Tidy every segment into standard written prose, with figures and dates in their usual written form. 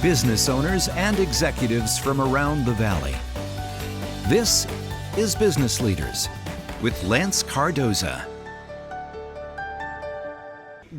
business owners and executives from around the Valley. This is Business Leaders with Lance Cardoza.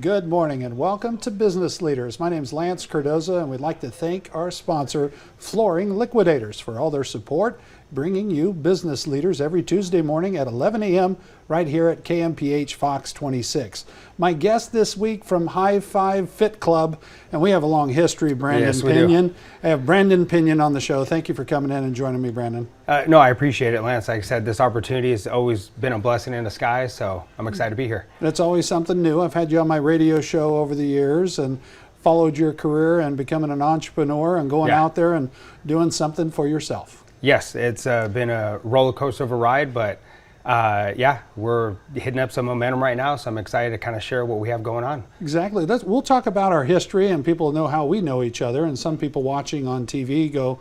Good morning and welcome to Business Leaders. My name is Lance Cardoza and we'd like to thank our sponsor, Flooring Liquidators, for all their support, bringing you Business Leaders every Tuesday morning at 11 a.m. right here at KMPH Fox 26. My guest this week from High Five Fit Club, and we have a long history, Brandon Pinon. I have Brandon Pinon on the show. Thank you for coming in and joining me, Brandon. No, I appreciate it, Lance. Like I said, this opportunity has always been a blessing in disguise, so I'm excited to be here. It's always something new. I've had you on my radio show over the years and followed your career and becoming an entrepreneur and going out there and doing something for yourself. Yes, it's been a roller coaster of a ride, but we're hitting up some momentum right now, so I'm excited to kind of share what we have going on. Exactly. We'll talk about our history, and people know how we know each other, and some people watching on TV go,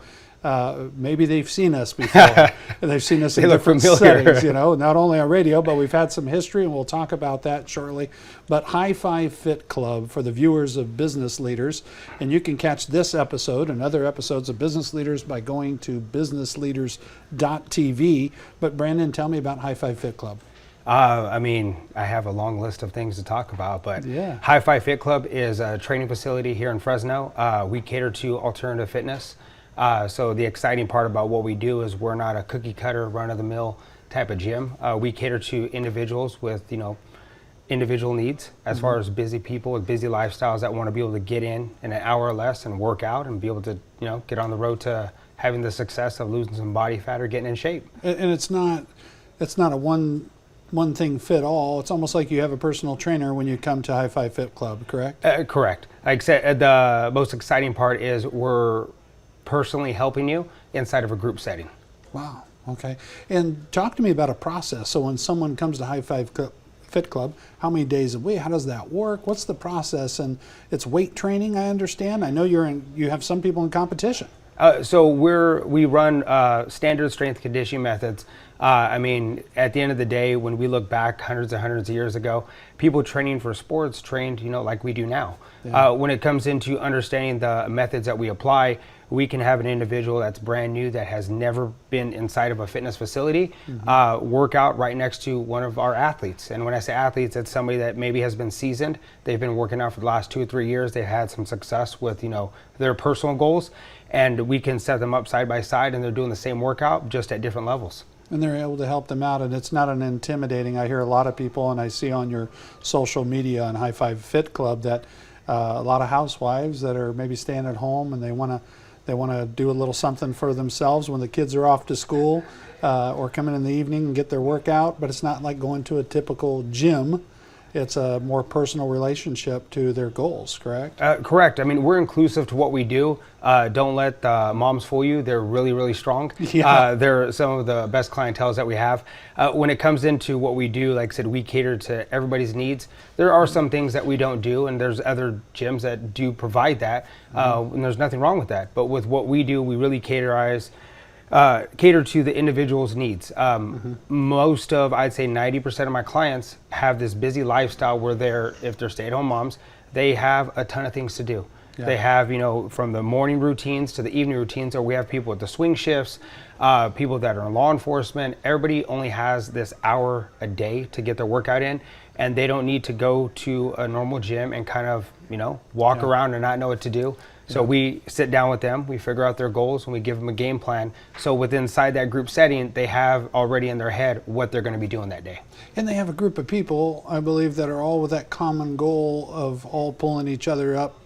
maybe they've seen us before. They've seen us in different settings, not only on radio, but we've had some history, and we'll talk about that shortly. But High Five Fit Club for the viewers of Business Leaders, and you can catch this episode and other episodes of Business Leaders by going to businessleaders.tv. But Brandon, tell me about High Five Fit Club. I have a long list of things to talk about, but High Five Fit Club is a training facility here in Fresno. We cater to alternative fitness. So the exciting part about what we do is we're not a cookie cutter, run-of-the-mill type of gym. We cater to individuals with, individual needs as far as busy people with busy lifestyles that want to be able to get in an hour or less and work out and be able to, get on the road to having the success of losing some body fat or getting in shape. And it's not a one thing fit all. It's almost like you have a personal trainer when you come to High Five Fit Club, correct? Correct. Like I said, the most exciting part is we're personally helping you inside of a group setting. Wow. Okay. And talk to me about a process. So when someone comes to High Five Fit Club, how many days a week? How does that work? What's the process? And it's weight training, I understand. I know you have some people in competition. So we run standard strength conditioning methods. At the end of the day, when we look back hundreds and hundreds of years ago, people training for sports trained, like we do now. Yeah. When it comes into understanding the methods that we apply, we can have an individual that's brand new that has never been inside of a fitness facility work out right next to one of our athletes. And when I say athletes, it's somebody that maybe has been seasoned. They've been working out for the last 2 or 3 years. They've had some success with, their personal goals. And we can set them up side by side and they're doing the same workout just at different levels. And they're able to help them out, and it's not an intimidating. I hear a lot of people, and I see on your social media on High Five Fit Club that a lot of housewives that are maybe staying at home and they want to do a little something for themselves when the kids are off to school or come in the evening and get their workout. But it's not like going to a typical gym. It's a more personal relationship to their goals, correct? Correct. We're inclusive to what we do. Don't let the moms fool you. They're really, really strong. Yeah. They're some of the best clienteles that we have. When it comes into what we do, like I said, we cater to everybody's needs. There are some things that we don't do, and there's other gyms that do provide that, and there's nothing wrong with that. But with what we do, we really cater to the individual's needs. Most of, I'd say 90% of my clients have this busy lifestyle where if they're stay-at-home moms, they have a ton of things to do. Yeah. They have, from the morning routines to the evening routines, or we have people with the swing shifts, people that are in law enforcement. Everybody only has this hour a day to get their workout in, and they don't need to go to a normal gym and kind of, walk around and not know what to do. So we sit down with them, we figure out their goals, and we give them a game plan. So inside that group setting, they have already in their head what they're going to be doing that day. And they have a group of people, I believe, that are all with that common goal of all pulling each other up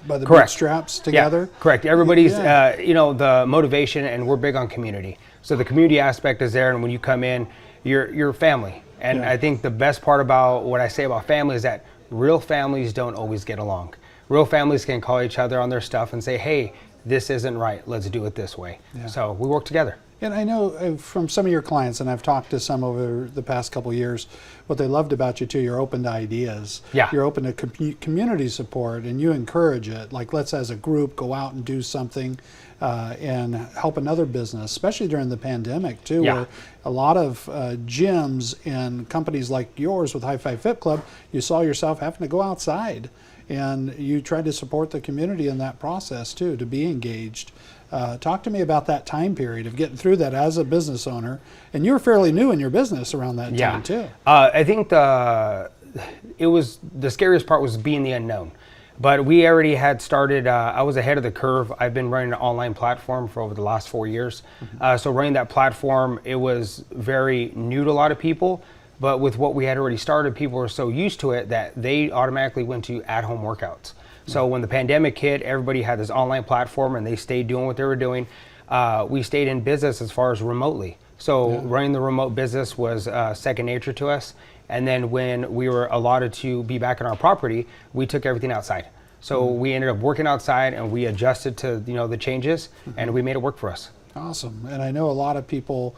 by the bootstraps together. Yeah, correct. Everybody's, the motivation, and we're big on community. So the community aspect is there, and when you come in, you're family. And I think the best part about what I say about family is that real families don't always get along. Real families can call each other on their stuff and say, hey, this isn't right, let's do it this way. Yeah. So we work together. And I know from some of your clients, and I've talked to some over the past couple of years, what they loved about you too, you're open to ideas. Yeah. You're open to community support, and you encourage it. Like, let's as a group go out and do something and help another business, especially during the pandemic too, where a lot of gyms and companies like yours with High Five Fit Club, you saw yourself having to go outside and you try to support the community in that process too, to be engaged. Talk to me about that time period of getting through that as a business owner, and you were fairly new in your business around that time too. I think the scariest part was being the unknown. But we already had started, I was ahead of the curve. I've been running an online platform for over the last 4 years. So running that platform, it was very new to a lot of people, but with what we had already started, people were so used to it that they automatically went to at-home workouts. So when the pandemic hit, everybody had this online platform and they stayed doing what they were doing. We stayed in business as far as remotely. So running the remote business was second nature to us. And then when we were allotted to be back in our property, we took everything outside. So we ended up working outside and we adjusted to the changes and we made it work for us. Awesome. And I know a lot of people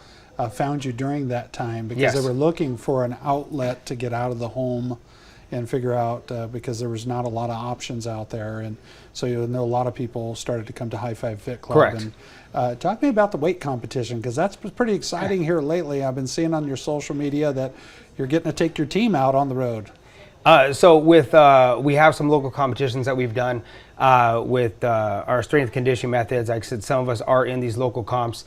found you during that time because they were looking for an outlet to get out of the home and figure out because there was not a lot of options out there. And so you know a lot of people started to come to High Five Fit Club. Correct. And talk to me about the weight competition, because that's pretty exciting here lately. I've been seeing on your social media that you're getting to take your team out on the road. So with we have some local competitions that we've done with our strength conditioning methods. Like I said, some of us are in these local comps.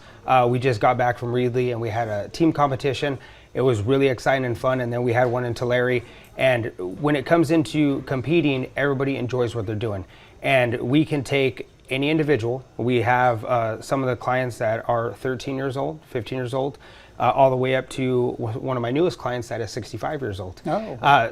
We just got back from Reedley and we had a team competition. It was really exciting and fun. And then we had one in Tulare. And when it comes into competing, everybody enjoys what they're doing. And we can take any individual. We have some of the clients that are 13 years old, 15 years old, all the way up to one of my newest clients that is 65 years old.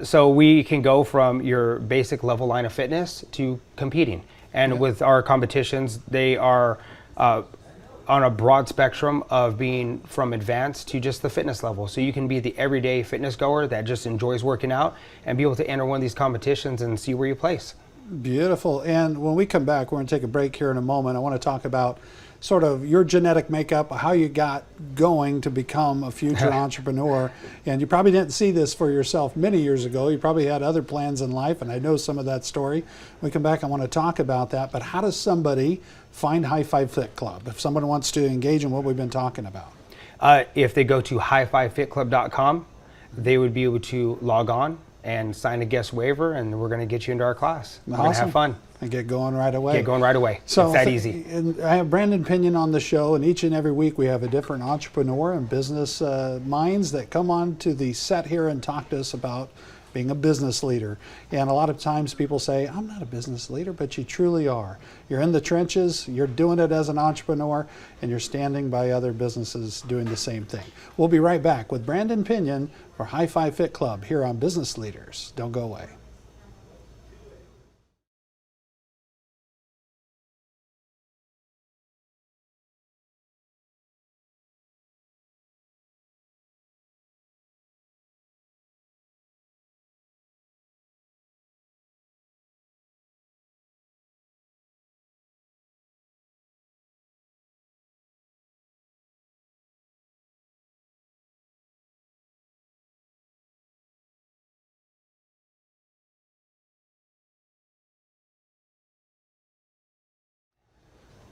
So we can go from your basic level line of fitness to competing. And with our competitions, they are on a broad spectrum of being from advanced to just the fitness level. So you can be the everyday fitness goer that just enjoys working out and be able to enter one of these competitions and see where you place. Beautiful. And when we come back, we're going to take a break here in a moment. I want to talk about sort of your genetic makeup, how you got going to become a future entrepreneur. And you probably didn't see this for yourself many years ago. You probably had other plans in life, and I know some of that story. When we come back, I want to talk about that. But how does somebody find High Five Fit Club if someone wants to engage in what we've been talking about? If they go to highfivefitclub.com, they would be able to log on and sign a guest waiver, and we're going to get you into our class. We're going to have fun. And get going right away. Get going right away. So it's that easy. And I have Brandon Pinon on the show, and each and every week we have a different entrepreneur and business minds that come on to the set here and talk to us about being a business leader. And a lot of times people say, I'm not a business leader, but you truly are. You're in the trenches, you're doing it as an entrepreneur, and you're standing by other businesses doing the same thing. We'll be right back with Brandon Pinon for High Five Fit Club here on Business Leaders. Don't go away.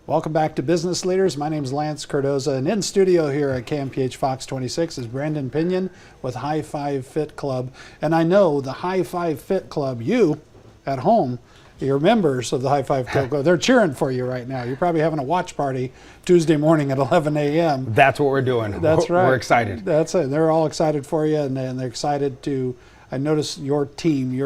Welcome back to Business Leaders. My name is Lance Cardoza, and in studio here at KMPH Fox 26 is Brandon Pinon with High Five Fit Club. And I know the High Five Fit Club, you at home, you're members of the High Five Fit Club. They're cheering for you right now. You're probably having a watch party Tuesday morning at 11 a.m. That's what we're doing. That's right. We're excited. That's it. They're all excited for you, and they're excited to, I notice your team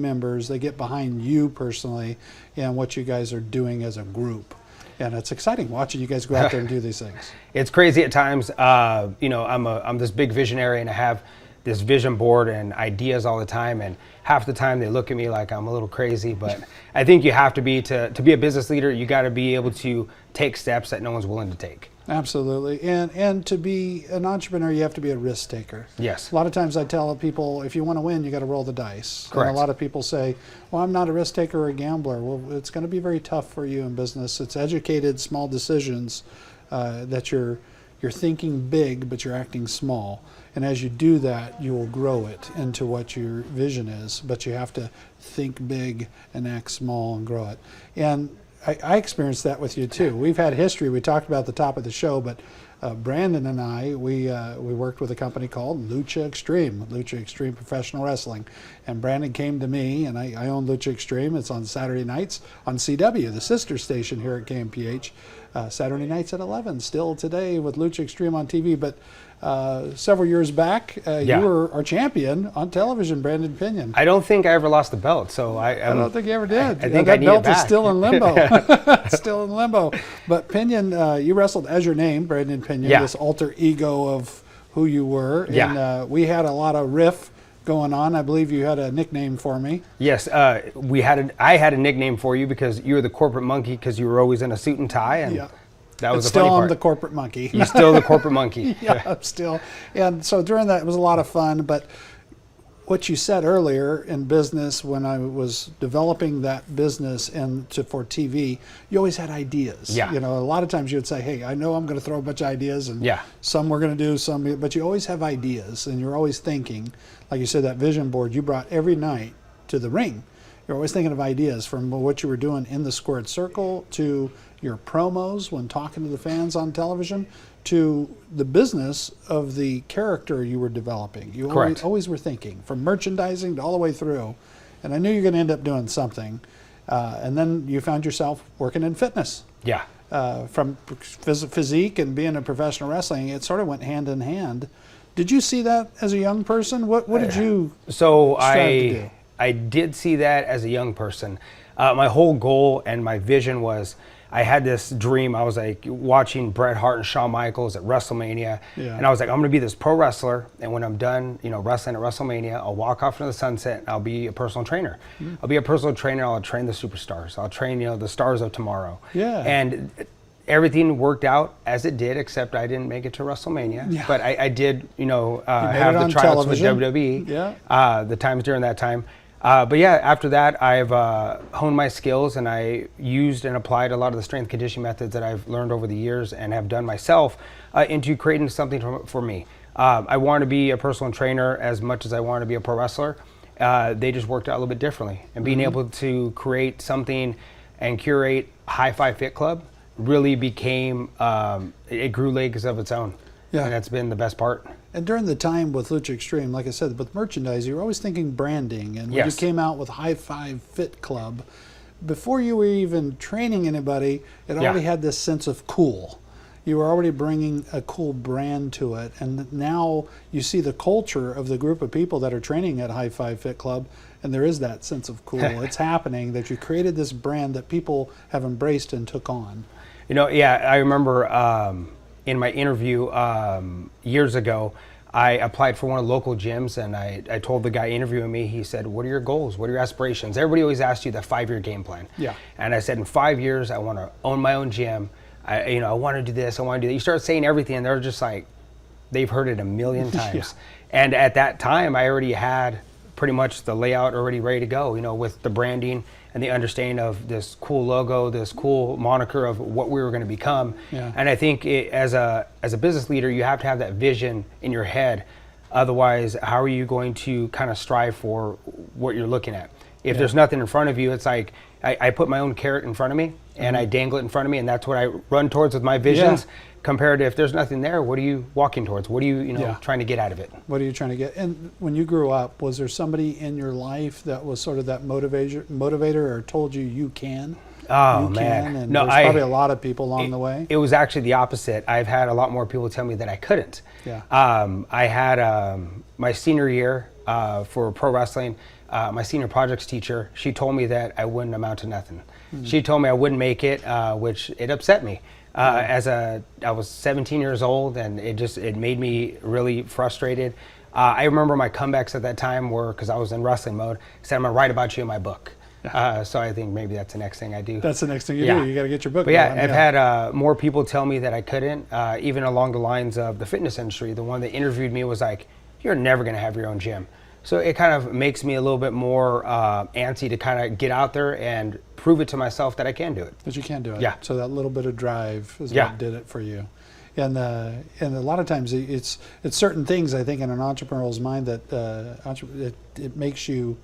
members, they get behind you personally and what you guys are doing as a group. And it's exciting watching you guys go out there and do these things. It's crazy at times. I'm this big visionary, and I have this vision board and ideas all the time. And half the time they look at me like I'm a little crazy. But I think you have to be to be a business leader. You got to be able to take steps that no one's willing to take. Absolutely. And to be an entrepreneur, you have to be a risk taker. Yes. A lot of times I tell people, if you want to win, you got to roll the dice. Correct. And a lot of people say, well, I'm not a risk taker or a gambler. Well, it's going to be very tough for you in business. It's educated, small decisions that you're thinking big, but you're acting small. And as you do that, you will grow it into what your vision is. But you have to think big and act small and grow it. And I experienced that with you too. We've had history. We talked about at the top of the show, but Brandon and I, we worked with a company called Lucha Extreme Professional Wrestling. And Brandon came to me, and I own Lucha Extreme. It's on Saturday nights on CW, the sister station here at KMPH. Saturday nights at 11, still today with Lucha Extreme on TV. But several years back, you were our champion on television, Brandon Pinon. I don't think I ever lost the belt, so I don't think you ever did. I think that I need belt it back. is still in limbo. Still in limbo. But Pinon, you wrestled as your name, Brandon Pinon, this alter ego of who you were. And we had a lot of riff going on. I believe you had a nickname for me. Yes, I had a nickname for you because you were the corporate monkey because you were always in a suit and tie, and that was the funny part. I'm the corporate monkey. You're still the corporate monkey. Yeah, I'm still. And so during that, it was a lot of fun. But what you said earlier in business, when I was developing that business for TV, you always had ideas. Yeah. You know, a lot of times you would say, hey, I know I'm going to throw a bunch of ideas, and some we're going to do, some, but you always have ideas, and you're always thinking. Like you said, that vision board you brought every night to the ring. You're always thinking of ideas, from what you were doing in the squared circle to your promos when talking to the fans on television to the business of the character you were developing. You always were thinking, from merchandising to all the way through. And I knew you were going to end up doing something. And then you found yourself working in fitness. Yeah. From physique and being a professional wrestling, it sort of went hand in hand. Did you see that as a young person? What did you strive to do? I did see that as a young person. My whole goal and my vision was, I had this dream. I was like watching Bret Hart and Shawn Michaels at WrestleMania, and I was like, I'm going to be this pro wrestler, and when I'm done, wrestling at WrestleMania, I'll walk off into the sunset, and I'll be a personal trainer. I'll be a personal trainer. I'll train the superstars. I'll train, the stars of tomorrow. Yeah. And everything worked out as it did, except I didn't make it to WrestleMania. Yeah. But I did, have the tryouts television. with WWE. Yeah. The times during that time. But yeah, after that, I've honed my skills, and I used and applied a lot of the strength conditioning methods that I've learned over the years and have done myself into creating something for me. I want to be a personal trainer as much as I want to be a pro wrestler. They just worked out a little bit differently. And being able to create something and curate High Five Fit Club really became, it grew legs of its own. Yeah. And that's been the best part. And during the time with Lucha Extreme, like I said, with merchandise, you were always thinking branding. And when you came out with High Five Fit Club, before you were even training anybody, it already had this sense of cool. You were already bringing a cool brand to it. And now you see the culture of the group of people that are training at High Five Fit Club, and there is that sense of cool. It's happening, that you created this brand that people have embraced and took on. I remember in my interview years ago, I applied for one of the local gyms, and I told the guy interviewing me, he said, what are your goals? What are your aspirations? Everybody always asks you the 5-year game plan. Yeah. And I said, in 5 years, I want to own my own gym. I want to do this, I want to do that. You start saying everything, and they're just like, they've heard it a million times. And at that time, I already had pretty much the layout already ready to go, with the branding and the understanding of this cool logo, this cool moniker of what we were going to become. Yeah. And I think as a business leader, you have to have that vision in your head. Otherwise, how are you going to kind of strive for what you're looking at? If there's nothing in front of you, it's like I put my own carrot in front of me and I dangle it in front of me, and that's what I run towards with my visions. Compared to if there's nothing there, what are you walking towards? What are you, trying to get out of it? What are you trying to get? And when you grew up, was there somebody in your life that was sort of that motivator or told you can? Oh, you man. Can, and there's probably a lot of people along the way. It was actually the opposite. I've had a lot more people tell me that I couldn't. Yeah. I had my senior year for pro wrestling, my senior projects teacher, she told me that I wouldn't amount to nothing. She told me I wouldn't make it, which it upset me. I was 17 years old, and it made me really frustrated. I remember my comebacks at that time were, because I was in wrestling mode, said, I'm going to write about you in my book. So I think maybe that's the next thing I do. That's the next thing you do. You got to get your book But I've had more people tell me that I couldn't, even along the lines of the fitness industry. The one that interviewed me was like, you're never going to have your own gym. So it kind of makes me a little bit more antsy to kind of get out there and prove it to myself that I can do it. That you can do it. Yeah. So that little bit of drive is what did it for you. And a lot of times it's certain things, I think, in an entrepreneur's mind that it makes you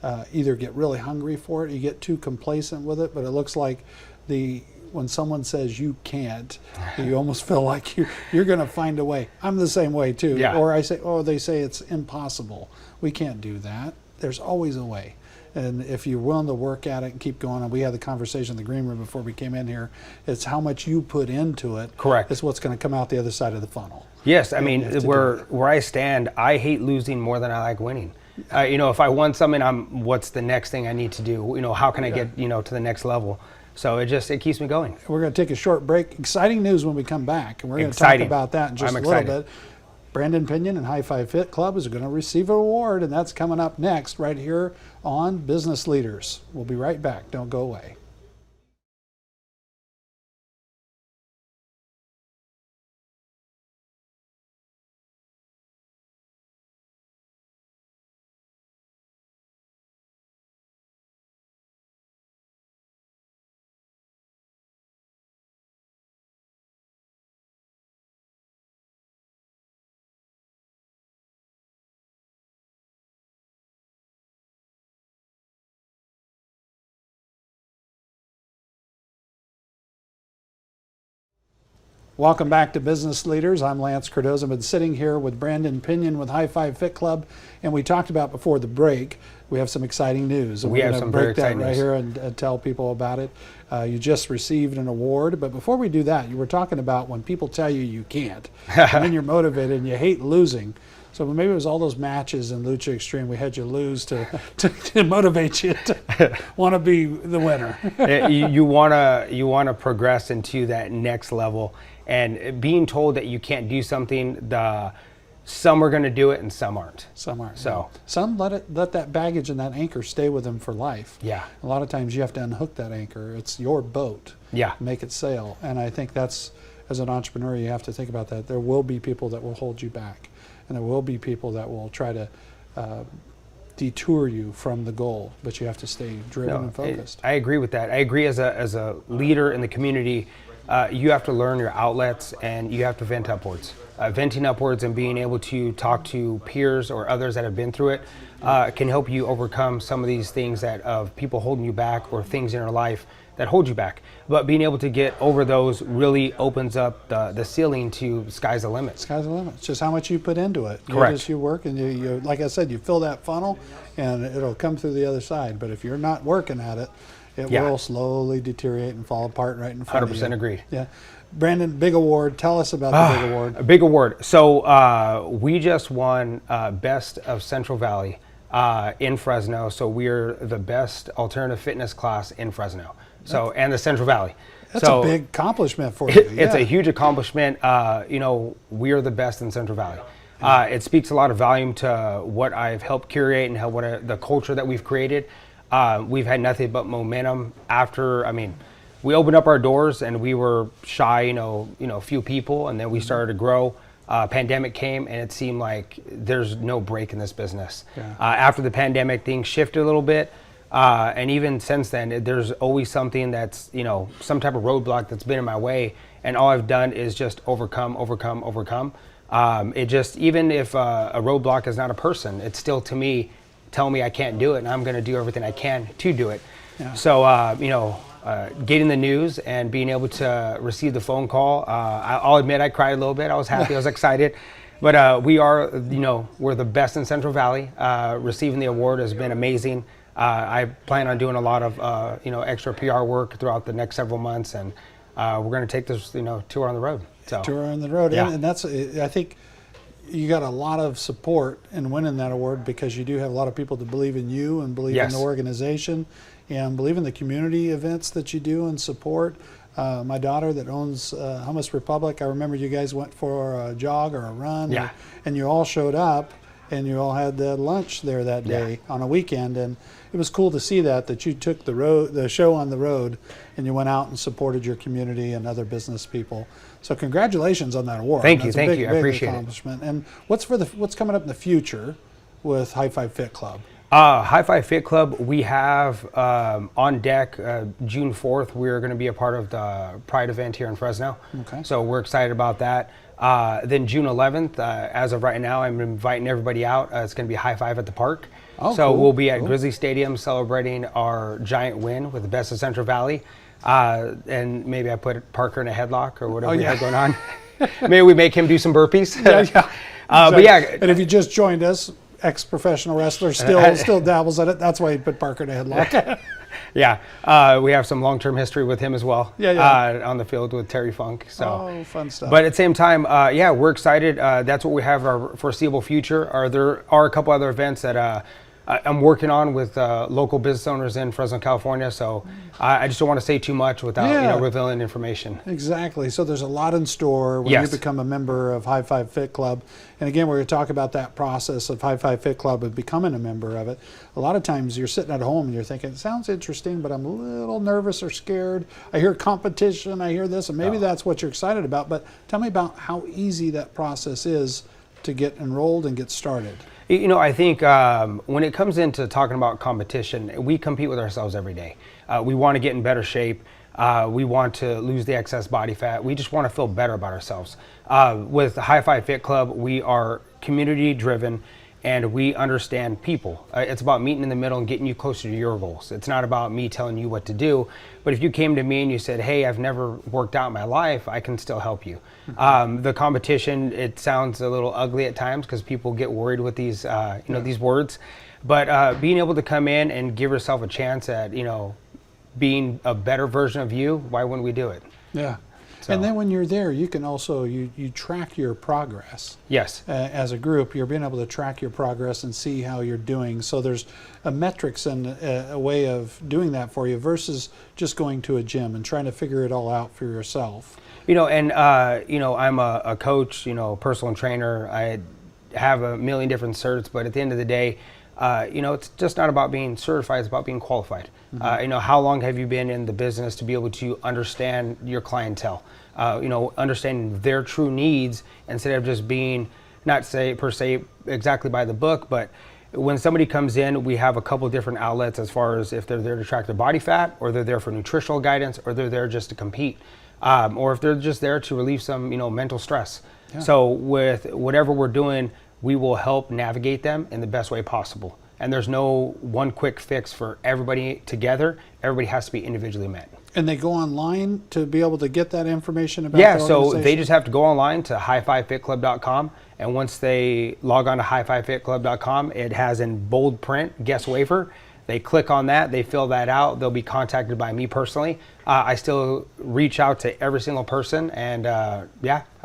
either get really hungry for it, you get too complacent with it, but it looks like when someone says you can't, you almost feel like you're going to find a way. I'm the same way too. Yeah. Or they say it's impossible. We can't do that. There's always a way. And if you're willing to work at it and keep going, and we had the conversation in the green room before we came in here, it's how much you put into it. Correct. Is what's going to come out the other side of the funnel. Yes, I mean, where I stand, I hate losing more than I like winning. If I want something, what's the next thing I need to do? How can I get, to the next level? So it keeps me going. We're going to take a short break. Exciting news when we come back, and we're going to talk about that in just a little bit. Brandon Pinon and High Five Fit Club is going to receive an award, and that's coming up next right here on Business Leaders. We'll be right back. Don't go away. Welcome back to Business Leaders. I'm Lance Cardoza. I've been sitting here with Brandon Pinon with High Five Fit Club, and we talked about before the break, we have some exciting news. And we have some very exciting news. We're going to break that right here and tell people about it. You just received an award, but before we do that, you were talking about when people tell you you can't, and then you're motivated and you hate losing. So maybe it was all those matches in Lucha Extreme we had you lose to motivate you to want to be the winner. you want to progress into that next level. And being told that you can't do something, some are going to do it and some aren't. Some aren't. So some let that baggage and that anchor stay with them for life. Yeah. A lot of times you have to unhook that anchor. It's your boat. Yeah. Make it sail. And I think that's, as an entrepreneur, you have to think about that. There will be people that will hold you back, and there will be people that will try to detour you from the goal, but you have to stay driven and focused. I agree with that. I agree as a leader in the community. You have to learn your outlets, and you have to vent upwards. Venting upwards and being able to talk to peers or others that have been through it can help you overcome some of these things of people holding you back or things in your life that hold you back. But being able to get over those really opens up the ceiling to sky's the limit. Sky's the limit. It's just how much you put into it. Correct. You work, and you like I said, you fill that funnel, and it'll come through the other side. But if you're not working at it, it will slowly deteriorate and fall apart right in front of you. 100% agreed. Yeah. Brandon, big award. Tell us about the big award. A big award. So we just won Best of Central Valley in Fresno. So we're the best alternative fitness class in Fresno. So and the Central Valley. That's a big accomplishment for you. It's a huge accomplishment. We are the best in Central Valley. It speaks a lot of volume to what I've helped curate and the culture that we've created. We've had nothing but momentum after, we opened up our doors and we were shy, a few people, and then we started to grow. Pandemic came and it seemed like there's no break in this business. Yeah. After the pandemic, things shifted a little bit. And even since then, there's always something that's, some type of roadblock that's been in my way. And all I've done is just overcome. Even if a roadblock is not a person, it's still to me, tell me I can't do it, and I'm going to do everything I can to do it. Yeah. So, getting the news and being able to receive the phone call, I'll admit I cried a little bit. I was happy, I was excited. But we are, we're the best in Central Valley. Receiving the award has been amazing. I plan on doing a lot of, extra PR work throughout the next several months, and we're going to take this, tour on the road. So, tour on the road, yeah. And that's, I think, you got a lot of support in winning that award because you do have a lot of people that believe in you and believe in the organization and believe in the community events that you do and support. My daughter that owns Hummus Republic, I remember you guys went for a jog or a run, and you all showed up and you all had lunch there that day on a weekend, and it was cool to see that you took the show on the road and you went out and supported your community and other business people. So congratulations on that award. Thank you. I appreciate accomplishment. And what's coming up in the future with High Five Fit Club? High Five Fit Club, we have on deck June 4th. We're going to be a part of the Pride event here in Fresno. Okay. So we're excited about that. Then June 11th, as of right now, I'm inviting everybody out. It's going to be High Five at the park. Oh, So cool, we'll be at cool. Grizzly Stadium celebrating our giant win with the best of Central Valley. And maybe I put Parker in a headlock or whatever we yeah. have going on. Maybe we make him do some burpees. Yeah. But yeah, And if you just joined us, ex-professional wrestler still dabbles at it. That's why he put Parker in a headlock. yeah. We have some long-term history with him as well. Yeah. On the field with Terry Funk. So. Oh, fun stuff. But at the same time, yeah, we're excited. That's what we have our foreseeable future. There are a couple other events that I'm working on with local business owners in Fresno, California. So I just don't want to say too much without revealing information. Exactly. So there's a lot in store when Yes. you become a member of High Five Fit Club. And again, we're going to talk about that process of High Five Fit Club and becoming a member of it. A lot of times you're sitting at home and you're thinking, it sounds interesting, but I'm a little nervous or scared. I hear competition, I hear this, and maybe that's what you're excited about. But tell me about how easy that process is to get enrolled and get started. You know, I think when it comes into talking about competition, we compete with ourselves every day. We want to get in better shape. We want to lose the excess body fat. We just want to feel better about ourselves. With the High Five Fit Club, we are community driven and we understand people. It's about meeting in the middle and getting you closer to your goals. It's not about me telling you what to do, but if you came to me and you said, hey, I've never worked out in my life, I can still help you. The competition, it sounds a little ugly at times because people get worried with these, these words, but being able to come in and give yourself a chance at, being a better version of you, why wouldn't we do it? Yeah. So. And then when you're there, you can also, you track your progress. Yes. As a group, you're being able to track your progress and see how you're doing. So there's a metrics and a way of doing that for you versus just going to a gym and trying to figure it all out for yourself. I'm a coach, personal trainer. I have a million different certs, but at the end of the day, it's just not about being certified, it's about being qualified. How long have you been in the business to be able to understand your clientele? Understanding their true needs instead of just being, not say per se exactly by the book, but when somebody comes in, we have a couple different outlets as far as if they're there to track their body fat, or they're there for nutritional guidance, or they're there just to compete, or if they're just there to relieve some, mental stress. Yeah. So with whatever we're doing, we will help navigate them in the best way possible. And there's no one quick fix for everybody together. Everybody has to be individually met. And they go online to be able to get that information about the organization? So they just have to go online to highfivefitclub.com. And once they log on to highfivefitclub.com, it has in bold print, guest waiver. They click on that, they fill that out, they'll be contacted by me personally. I still reach out to every single person, and I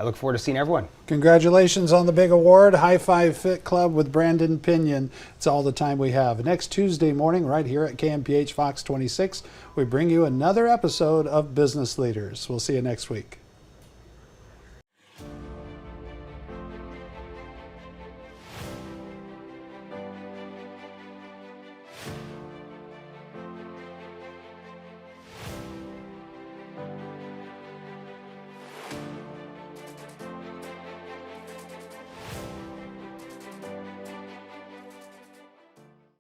look forward to seeing everyone. Congratulations on the big award, High Five Fit Club with Brandon Pinon. It's all the time we have. Next Tuesday morning, right here at KMPH Fox 26, we bring you another episode of Business Leaders. We'll see you next week.